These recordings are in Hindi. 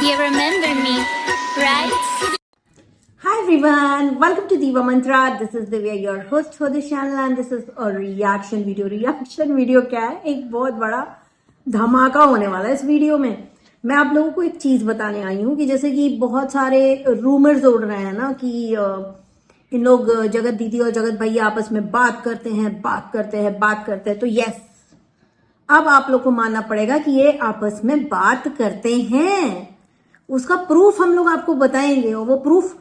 You remember me, right? Hi everyone, welcome to Diva Mantra. This is Divya, your host for this channel, and this is a reaction video. Reaction video क्या है? एक बहुत बड़ा धमाका होने वाला है इस वीडियो में. मैं आप लोगों को एक चीज बताने आई हूँ कि जैसे कि बहुत सारे रूमर्स उड़ रहे हैं ना कि इन लोग जगत दीदी और जगत भैया आपस में बात करते हैं. तो यस, अब आप लोग को मानना पड़ेगा कि ये आपस में बात करते हैं. उसका प्रूफ हम लोग आपको बताएंगे और वो प्रूफ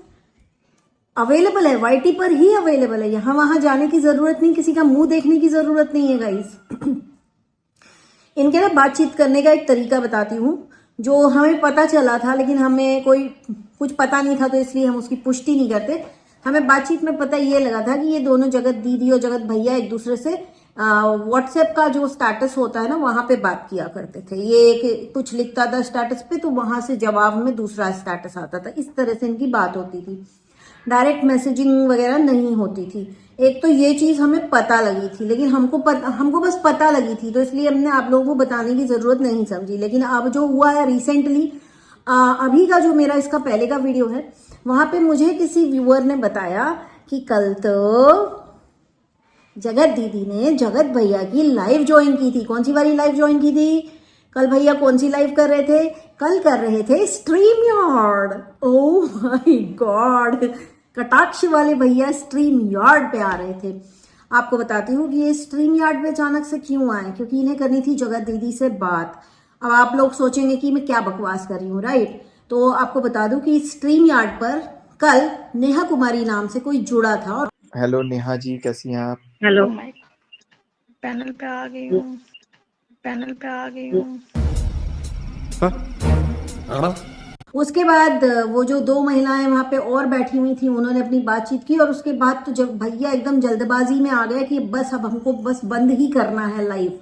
अवेलेबल है, वाईटी पर ही अवेलेबल है. यहां वहां जाने की जरूरत नहीं, किसी का मुंह देखने की जरूरत नहीं है गाइस. इनके ना बातचीत करने का एक तरीका बताती हूँ जो हमें पता चला था, लेकिन हमें कोई कुछ पता नहीं था तो इसलिए हम उसकी पुष्टि नहीं करते. हमें बातचीत में पता ये लगा था कि ये दोनों जगत दीदी और जगत भैया एक दूसरे से व्हाट्सएप का जो स्टेटस होता है ना वहां पे बात किया करते थे. ये एक कुछ लिखता था स्टेटस पे तो वहां से जवाब में दूसरा स्टेटस आता था. इस तरह से इनकी बात होती थी, डायरेक्ट मैसेजिंग वगैरह नहीं होती थी. एक तो ये चीज हमें पता लगी थी, लेकिन हमको बस पता लगी थी तो इसलिए हमने आप लोगों को बताने की जरूरत नहीं समझी. लेकिन अब जो हुआ है रिसेंटली, अभी का जो मेरा इसका पहले का वीडियो है वहां पे मुझे किसी व्यूअर ने बताया कि कल तो जगत दीदी ने जगत भैया की लाइव ज्वाइन की थी. कौन सी वाली लाइव ज्वाइन की थी? कल भैया कौन सी लाइव कर रहे थे? कल कर रहे थे stream yard. Oh my God, कटाक्ष वाले भैया स्ट्रीम यार्ड पे आ रहे थे. आपको बताती हूँ कि ये स्ट्रीम यार्ड पे अचानक से क्यों आए, क्योंकि इन्हें करनी थी जगत दीदी से बात. अब आप लोग सोचेंगे कि मैं क्या बकवास कर रही हूँ, राइट? तो आपको बता दूं कि स्ट्रीम यार्ड पर कल नेहा कुमारी नाम से कोई जुड़ा था. और हेलो नेहा जी, कैसी हैं आप? हेलो, पैनल पे आ गई हूँ. उसके बाद वो जो दो महिलाएं वहां पे और बैठी हुई थी उन्होंने अपनी बातचीत की और उसके बाद तो जब भैया एकदम जल्दबाजी में आ गए कि बस अब हमको बस बंद ही करना है लाइव,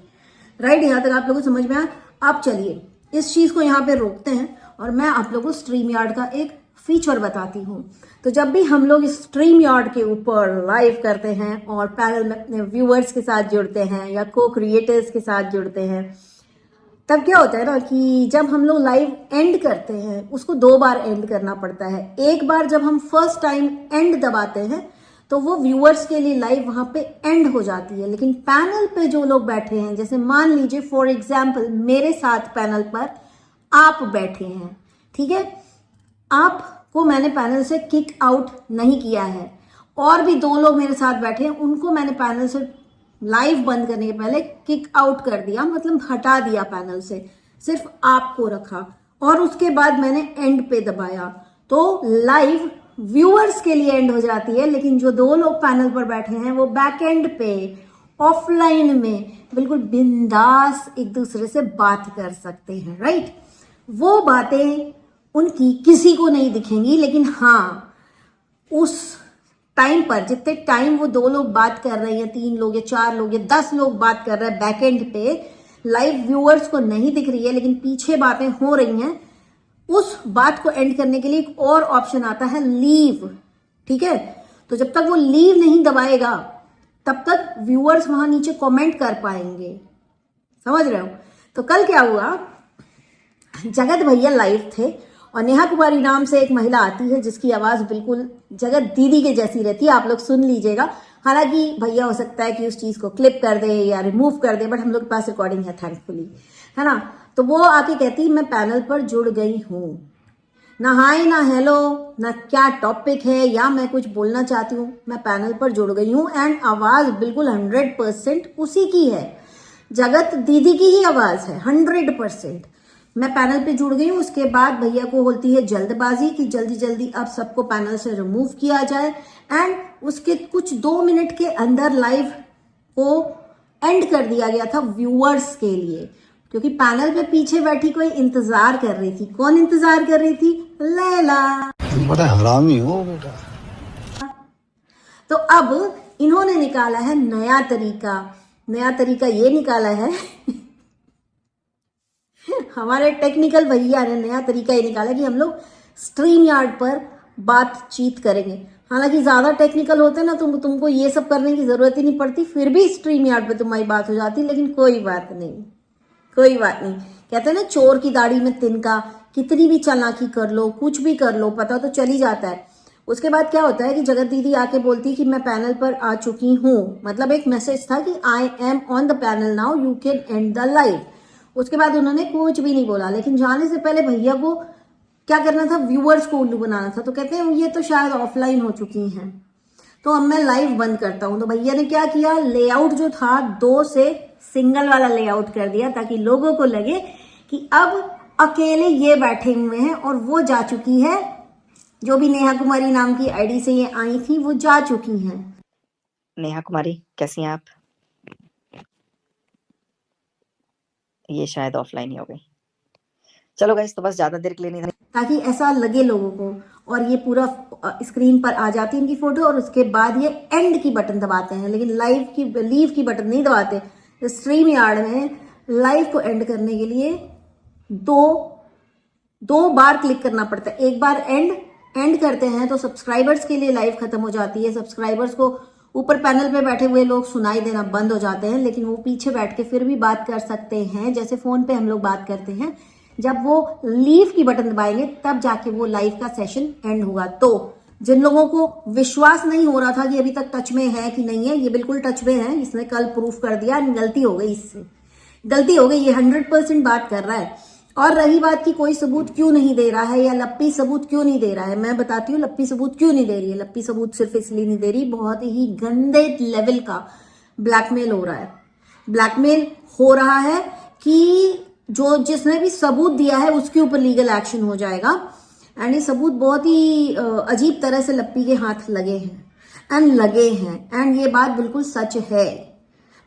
राइट? यहाँ तक आप लोगों को समझ में आया. अब चलिए इस चीज को यहाँ पे रोकते हैं और मैं आप लोगों को स्ट्रीम यार्ड का एक फीचर बताती हूँ. तो जब भी हम लोग स्ट्रीम यार्ड के ऊपर लाइव करते हैं और पैनल में अपने व्यूअर्स के साथ जुड़ते हैं या को क्रिएटर्स के साथ जुड़ते हैं, तब क्या होता है ना कि जब हम लोग लाइव एंड करते हैं उसको दो बार एंड करना पड़ता है. एक बार जब हम फर्स्ट टाइम एंड दबाते हैं तो वो व्यूअर्स के लिए लाइव वहां पे एंड हो जाती है. लेकिन पैनल पे जो लोग बैठे हैं, जैसे मान लीजिए फॉर एग्जाम्पल मेरे साथ पैनल पर आप बैठे हैं, ठीक है? आपको मैंने पैनल से किक आउट नहीं किया है. और भी दो लोग मेरे साथ बैठे हैं, उनको मैंने पैनल से लाइव बंद करने के पहले किक आउट कर दिया, मतलब हटा दिया पैनल से, सिर्फ आपको रखा और उसके बाद मैंने एंड पे दबाया तो लाइव व्यूअर्स के लिए एंड हो जाती है. लेकिन जो दो लोग पैनल पर बैठे हैं वो बैक एंड पे ऑफलाइन में बिल्कुल बिंदास एक दूसरे से बात कर सकते हैं, राइट? वो बातें उनकी किसी को नहीं दिखेंगी, लेकिन हाँ उस टाइम पर जितने टाइम वो दो लोग बात कर रहे हैं, 3 लोग या 4 लोग या 10 लोग बात कर रहे हैं बैक एंड पे, लाइव व्यूअर्स को नहीं दिख रही है लेकिन पीछे बातें हो रही हैं. उस बात को एंड करने के लिए एक और ऑप्शन आता है लीव, ठीक है? तो जब तक वो लीव नहीं दबाएगा तब तक व्यूअर्स वहां नीचे कमेंट कर पाएंगे. समझ रहे हो? तो कल क्या हुआ, जगत भैया लाइव थे और नेहा कुमारी नाम से एक महिला आती है जिसकी आवाज बिल्कुल जगत दीदी के जैसी रहती है. आप लोग सुन लीजिएगा. हालांकि भैया हो सकता है कि उस चीज को क्लिप कर दे या रिमूव कर दे, बट हम लोग के पास रिकॉर्डिंग है थैंकफुली, है ना? तो वो आके कहती मैं पैनल पर जुड़ गई हूँ. ना हाय ना हेलो ना क्या टॉपिक है या मैं कुछ बोलना चाहती हूँ, मैं पैनल पर जुड़ गई हूँ एंड आवाज बिल्कुल 100% उसी की है. जगत दीदी की ही आवाज है 100%. मैं पैनल पे जुड़ गई हूँ. उसके बाद भैया को होती है जल्दबाजी कि जल्दी जल्दी अब सबको पैनल से रिमूव किया जाए एंड उसके कुछ 2 मिनट के अंदर लाइव को एंड कर दिया गया था व्यूअर्स के लिए, क्योंकि पैनल पे पीछे बैठी कोई इंतजार कर रही थी. कौन इंतजार कर रही थी? लैला. बड़ा हरामी हो बेटा. तो अब इन्होंने निकाला है नया तरीका ये निकाला है हमारे टेक्निकल भैया ने नया तरीका ये निकाला कि हम लोग स्ट्रीम यार्ड पर बातचीत करेंगे. हालांकि ज्यादा टेक्निकल होते ना तो तुमको ये सब करने की जरूरत ही नहीं पड़ती, फिर भी स्ट्रीम यार्ड पे तुम्हारी बात हो जाती. लेकिन कोई बात नहीं. कहते हैं ना चोर की दाढ़ी में तिनका, कितनी भी चालाकी कर लो, कुछ भी कर लो, पता तो चल ही जाता है। उसके बाद क्या होता है कि जगत दीदी आके बोलती है कि मैं पैनल पर आ चुकी हूँ, मतलब एक मैसेज था कि I am on the panel now, you can and the live. उसके बाद उन्होंने कुछ भी नहीं बोला, लेकिन जाने से पहले भैया को क्या करना था, व्यूअर्स को उल्लू बनाना था। तो कहते हैं ये तो शायद ऑफलाइन हो चुकी हैं, तो अब मैं लाइव बंद करता हूं। तो भैया ने क्या किया, लेआउट जो था 2 से सिंगल वाला लेआउट कर दिया, ताकि लोगों को लगे कि अब अकेले ये बैठे हुए हैं। और वो जा चुकी है, जो भी नेहा कुमारी नाम की आईडी से ये आई थी, वो जा चुकी हैं। नेहा कुमारी कैसी हैं आप? ये शायद ऑफलाइन ही हो गई। चलो गाइस, तो बस ज्यादा देर के लिए नहीं, ताकि ऐसा लगे लोगों को। और ये पूरा स्क्रीन पर आ जाती है इनकी फोटो, और उसके बाद ये एंड की बटन दबाते हैं, लेकिन लीव की बटन नहीं दबाते। स्ट्रीम यार्ड में लाइव को एंड करने के लिए दो बार क्लिक करना पड़ता है। एक बार एंड करते हैं तो सब्सक्राइबर्स के लिए लाइव खत्म हो जाती है, सब्सक्राइबर्स को ऊपर पैनल पे बैठे हुए लोग सुनाई देना बंद हो जाते हैं, लेकिन वो पीछे बैठ के फिर भी बात कर सकते हैं, जैसे फोन पे हम लोग बात करते हैं। जब वो लीव की बटन दबाएंगे तब जाके वो लाइव का सेशन एंड होगा। तो जिन लोगों को विश्वास नहीं हो रहा था कि अभी तक टच में है कि नहीं है, ये बिल्कुल टच में है, इसने कल प्रूफ कर दिया। गलती हो गई, इससे गलती हो गई, ये 100% बात कर रहा है। और रही बात कि कोई सबूत क्यों नहीं दे रहा है, या लप्पी सबूत क्यों नहीं दे रहा है, मैं बताती हूँ लप्पी सबूत क्यों नहीं दे रही है। लप्पी सबूत सिर्फ इसलिए नहीं दे रही, बहुत ही गंदे लेवल का ब्लैकमेल हो रहा है। ब्लैकमेल हो रहा है कि जिसने भी सबूत दिया है उसके ऊपर लीगल एक्शन हो जाएगा। एंड ये सबूत बहुत ही अजीब तरह से लप्पी के हाथ लगे हैं एंड ये बात बिल्कुल सच है।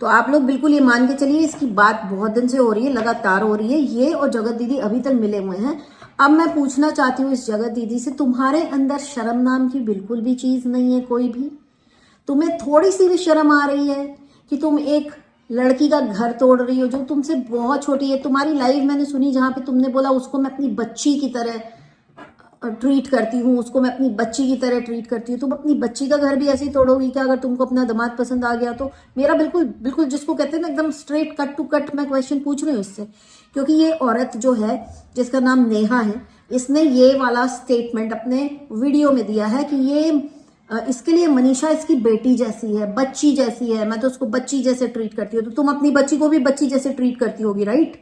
तो आप लोग बिल्कुल ये मान के चलिए, इसकी बात बहुत दिन से हो रही है, लगातार हो रही है। ये और जगत दीदी अभी तक मिले हुए हैं। अब मैं पूछना चाहती हूँ इस जगत दीदी से, तुम्हारे अंदर शर्म नाम की बिल्कुल भी चीज नहीं है? कोई भी तुम्हें थोड़ी सी भी शर्म आ रही है कि तुम एक लड़की का घर तोड़ रही हो जो तुमसे बहुत छोटी है? तुम्हारी लाइव मैंने सुनी जहां पे तुमने बोला उसको मैं अपनी बच्ची की तरह ट्रीट करती हूँ, उसको मैं अपनी बच्ची की तरह ट्रीट करती हूँ। तुम अपनी बच्ची का घर भी ऐसे ही तोड़ोगी क्या अगर तुमको अपना दामाद पसंद आ गया तो? मेरा बिल्कुल जिसको कहते हैं ना एकदम स्ट्रेट कट टू कट मैं क्वेश्चन पूछ रही हूँ इससे, क्योंकि ये औरत जो है जिसका नाम नेहा है, इसने ये वाला स्टेटमेंट अपने वीडियो में दिया है कि ये इसके लिए मनीषा इसकी बेटी जैसी है, बच्ची जैसी है, मैं तो उसको बच्ची जैसे ट्रीट करती हूँ। तो तुम अपनी बच्ची को भी बच्ची जैसे ट्रीट करती होगी, राइट?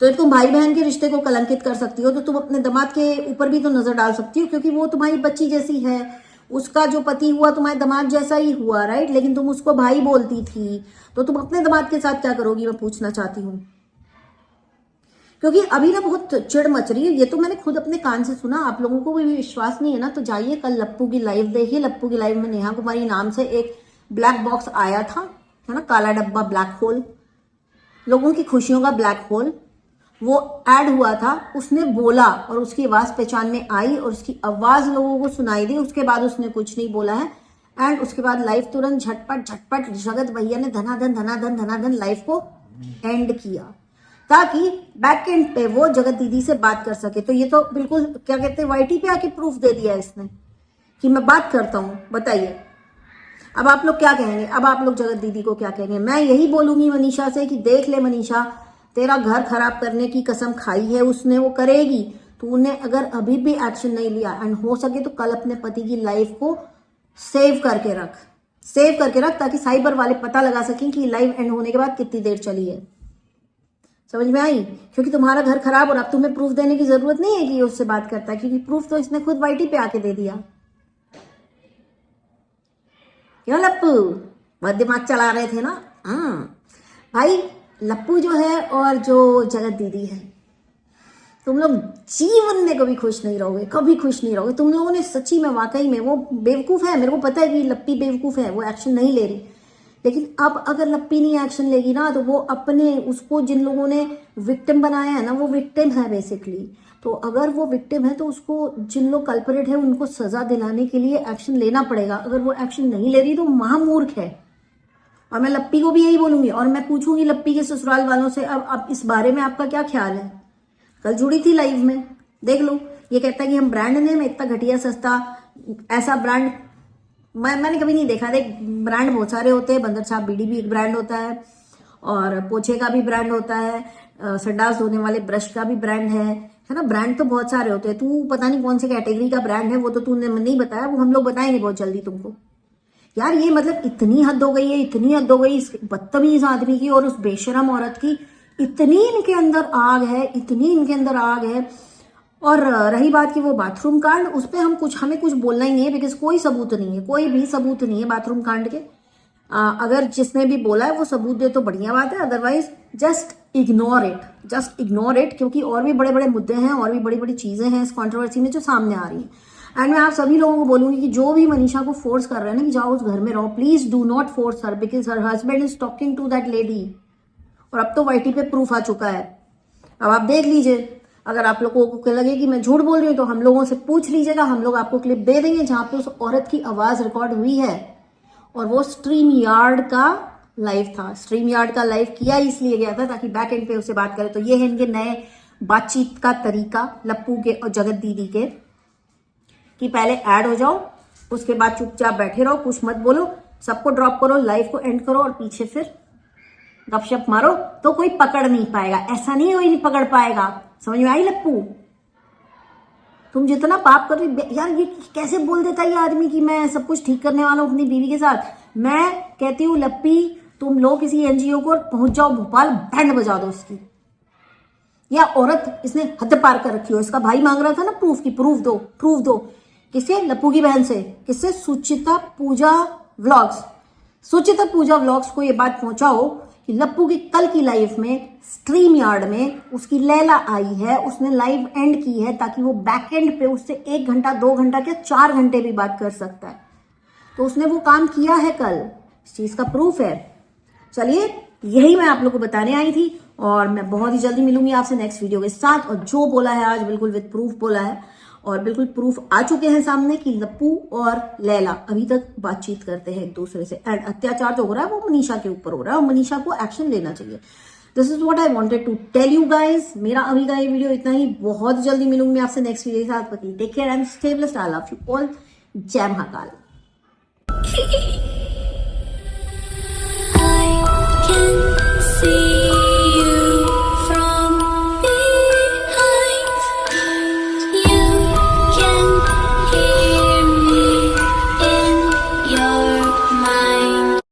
तो तुम भाई बहन के रिश्ते को कलंकित कर सकती हो, तो तुम अपने दामाद के ऊपर भी तो नजर डाल सकती हो, क्योंकि वो तुम्हारी बच्ची जैसी है। उसका जो पति हुआ तुम्हारे दामाद जैसा ही हुआ, राइट? लेकिन तुम उसको भाई बोलती थी, तो तुम अपने दामाद के साथ क्या करोगी, मैं पूछना चाहती हूँ। क्योंकि अभी ना बहुत चिड़ मच रही है, ये तो मैंने खुद अपने कान से सुना। आप लोगों को भी विश्वास नहीं है ना, तो जाइए कल लप्पू की लाइव देखिए। लप्पू की लाइव में नेहा कुमारी नाम से एक ब्लैक बॉक्स आया था, है ना, काला डब्बा, ब्लैक होल, लोगों की खुशियों का ब्लैक होल, वो ऐड हुआ था। उसने बोला और उसकी आवाज पहचान में आई और उसकी आवाज लोगों को सुनाई दी। उसके बाद उसने कुछ नहीं बोला है एंड उसके बाद लाइव तुरंत झटपट जगत भैया ने धनाधन लाइव को एंड किया, ताकि बैक एंड पे वो जगत दीदी से बात कर सके। तो ये तो बिल्कुल क्या कहते हैं, वाईटी पे आके प्रूफ दे दिया इसने कि मैं बात करता हूं। बताइए अब आप लोग क्या कहेंगे, अब आप लोग जगत दीदी को क्या कहेंगे? मैं यही बोलूंगी मनीषा से कि देख ले मनीषा, तेरा घर खराब करने की कसम खाई है उसने, वो करेगी। तूने अगर अभी भी एक्शन नहीं लिया एंड हो सके तो कल अपने पति की लाइफ को सेव करके रख, ताकि साइबर वाले पता लगा सकें कि लाइव एंड होने के बाद कितनी देर चली है। समझ में आई? क्योंकि तुम्हारा घर खराब और अब तुम्हें प्रूफ देने की जरूरत नहीं है कि उससे बात करता है, क्योंकि प्रूफ तो इसने खुद वाईटी पे आके दे दिया। क्यों लप्पू, बहुत दिमाग चला रहे थे ना? भाई लप्पू जो है और जो जगत दीदी है, तुम लोग जीवन में कभी खुश नहीं रहोगे, कभी खुश नहीं रहोगे। तुम लोगों ने सच्ची में वाकई में, वो बेवकूफ है, मेरे को पता है कि लप्पी बेवकूफ है, वो एक्शन नहीं ले रही। लेकिन अब अगर लप्पी नहीं एक्शन लेगी ना, तो वो अपने उसको जिन लोगों ने विक्टिम बनाया है ना, वो विक्टिम है बेसिकली। तो अगर वो विक्टिम है तो उसको जिन लोग कल्परेट है उनको सजा दिलाने के लिए एक्शन लेना पड़ेगा। अगर वो एक्शन नहीं ले रही तो महामूर्ख है। और मैं लप्पी को भी यही बोलूंगी और मैं पूछूंगी लप्पी के ससुराल वालों से, अब इस बारे में आपका क्या ख्याल है? कल जुड़ी थी लाइव में, देख लो। ये कहता है कि हम ब्रांड नेम इतना घटिया सस्ता, ऐसा ब्रांड मैंने कभी नहीं देखा। देख, ब्रांड बहुत सारे होते हैं, बंदर छाप बीड़ी भी एक ब्रांड होता है और पोछे का भी ब्रांड होता है, संडास धोने वाले ब्रश का भी ब्रांड है ना। ब्रांड तो बहुत सारे होते हैं, तू पता नहीं कौन से कैटेगरी का ब्रांड है, वो तो तूने नहीं बताया, वो हम लोग बताएंगे बहुत जल्दी तुमको। यार ये मतलब इतनी हद हो गई है, इतनी हद हो गई इस बदतमीज आदमी की और उस बेशरम औरत की, इतनी इनके अंदर आग है, इतनी इनके अंदर आग है। और रही बात की वो बाथरूम कांड, उस पर हमें कुछ बोलना ही नहीं है, बिकॉज कोई सबूत नहीं है, कोई भी सबूत नहीं है बाथरूम कांड के। अगर जिसने भी बोला है वो सबूत दे तो बढ़िया बात है, अदरवाइज जस्ट इग्नोर इट, क्योंकि और भी बड़े बड़े मुद्दे हैं, और भी बड़ी बड़ी चीजें हैं इस कंट्रोवर्सी में जो सामने आ रही हैं। एंड मैं आप सभी लोगों को बोलूंगी कि जो भी मनीषा को फोर्स कर रहे हैं ना कि जाओ उस घर में रहो, please do not force her, because her husband is talking to that lady. और अब तो वाईटी पे प्रूफ आ चुका है, अब आप देख लीजिए। अगर आप लोगों को लगे कि मैं झूठ बोल रही हूँ तो हम लोगों से पूछ लीजिएगा, हम लोग आपको क्लिप दे देंगे जहां पे उस औरत की आवाज रिकॉर्ड हुई है। और वो स्ट्रीम यार्ड का लाइव था, स्ट्रीम यार्ड का लाइव किया इसलिए गया था ताकि बैक एंड पे उससे बात करें। तो ये है इनके नए बातचीत का तरीका लप्पू के और जगत दीदी के, कि पहले ऐड हो जाओ, उसके बाद चुपचाप बैठे रहो, कुछ मत बोलो, सबको ड्रॉप करो, लाइव को एंड करो और पीछे फिर गपशप मारो, तो कोई पकड़ नहीं पाएगा। ऐसा नहीं कोई नहीं पकड़ पाएगा, समझ में आई लप्पू? तुम जितना पाप कर रही यार, ये कैसे बोल देता है ये आदमी कि मैं सब कुछ ठीक करने वाला हूं अपनी बीवी के साथ। मैं कहती हूँ लप्पी, तुम लोग किसी एनजीओ को पहुंच जाओ भोपाल, बैंड बजा दो उसकी। या औरत इसने हद पार कर रखी हो, इसका भाई मांग रहा था ना प्रूफ की, प्रूफ दो। किससे? लप्पू की बहन से। किससे? सुचिता पूजा व्लॉग्स। सुचिता पूजा व्लॉग्स को ये बात पहुंचाओ कि लप्पू की कल की लाइफ में स्ट्रीम यार्ड में उसकी लैला आई है, उसने लाइव एंड की है ताकि वो बैक एंड पे उससे 1 घंटा 2 घंटा क्या 4 घंटे भी बात कर सकता है। तो उसने वो काम किया है कल, इस चीज का प्रूफ है। चलिए, यही मैं आप लोग को बताने आई थी और मैं बहुत ही जल्दी मिलूंगी आपसे नेक्स्ट वीडियो के साथ। और जो बोला है आज बिल्कुल विद प्रूफ बोला है, और बिल्कुल प्रूफ आ चुके हैं सामने कि लप्पू और लैला अभी तक बातचीत करते हैं एक दूसरे से। एंड अत्याचार जो हो रहा है वो मनीषा के ऊपर हो रहा है और मनीषा को एक्शन लेना चाहिए। This is what I wanted to tell you guys. मेरा अभी का ये वीडियो इतना ही, बहुत जल्दी मिलूंगी आपसे नेक्स्ट वीडियो के साथ। Take care and stay blessed. I love you all. जय महाकाल।